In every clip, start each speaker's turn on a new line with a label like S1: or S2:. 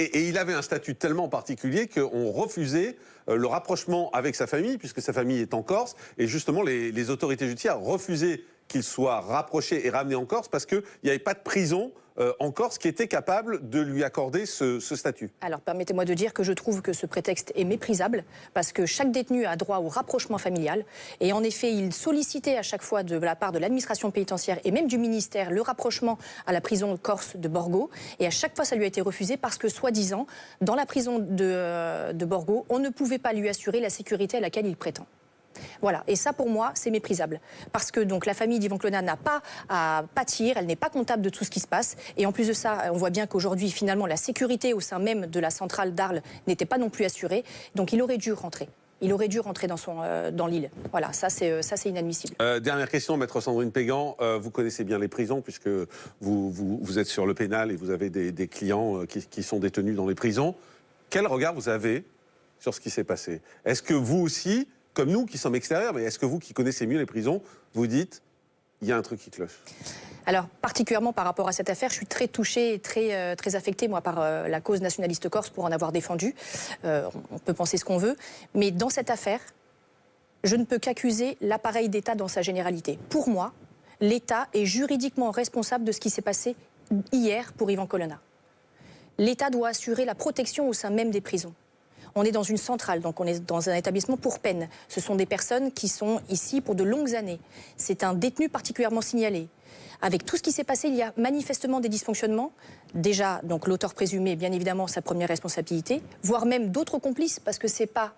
S1: Et il avait un statut tellement particulier qu'on refusait le rapprochement avec sa famille, puisque sa famille est en Corse. Et justement, les autorités judiciaires refusaient qu'il soit rapproché et ramené en Corse parce qu'il n'y avait pas de prison en Corse qui était capable de lui accorder ce statut.
S2: Alors permettez-moi de dire que je trouve que ce prétexte est méprisable parce que chaque détenu a droit au rapprochement familial et en effet il sollicitait à chaque fois de la part de l'administration pénitentiaire et même du ministère le rapprochement à la prison corse de Borgo et à chaque fois ça lui a été refusé parce que soi-disant dans la prison de Borgo on ne pouvait pas lui assurer la sécurité à laquelle il prétend. Voilà, et ça pour moi c'est méprisable parce que donc la famille d'Yvan Colonna n'a pas à pâtir, elle n'est pas comptable de tout ce qui se passe et en plus de ça on voit bien qu'aujourd'hui finalement la sécurité au sein même de la centrale d'Arles n'était pas non plus assurée, donc il aurait dû rentrer. Il aurait dû rentrer dans l'île. Voilà, ça c'est inadmissible.
S1: Dernière question, maître Sandrine Pégan. Vous connaissez bien les prisons puisque vous êtes sur le pénal et vous avez des clients qui sont détenus dans les prisons. Quel regard vous avez sur ce qui s'est passé? Est-ce que vous aussi, comme nous qui sommes extérieurs, mais est-ce que vous qui connaissez mieux les prisons, vous dites il y a un truc qui cloche?
S2: Alors, particulièrement par rapport à cette affaire, je suis très touchée et très affectée, moi, par la cause nationaliste corse pour en avoir défendu. On peut penser ce qu'on veut. Mais dans cette affaire, je ne peux qu'accuser l'appareil d'État dans sa généralité. Pour moi, l'État est juridiquement responsable de ce qui s'est passé hier pour Yvan Colonna. L'État doit assurer la protection au sein même des prisons. On est dans une centrale, donc on est dans un établissement pour peine. Ce sont des personnes qui sont ici pour de longues années. C'est un détenu particulièrement signalé. Avec tout ce qui s'est passé, il y a manifestement des dysfonctionnements. Déjà, donc l'auteur présumé, bien évidemment, sa première responsabilité, voire même d'autres complices, parce que c'est pas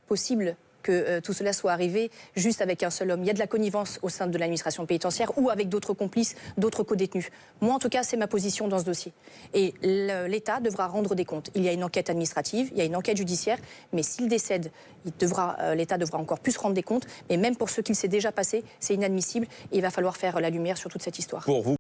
S2: possible que tout cela soit arrivé juste avec un seul homme. Il y a de la connivence au sein de l'administration pénitentiaire ou avec d'autres complices, d'autres co-détenus. Moi, en tout cas, c'est ma position dans ce dossier. Et l'État devra rendre des comptes. Il y a une enquête administrative, il y a une enquête judiciaire, mais s'il décède, l'État devra encore plus rendre des comptes. Mais même pour ce qu'il s'est déjà passé, c'est inadmissible et il va falloir faire la lumière sur toute cette histoire.
S1: Pour vous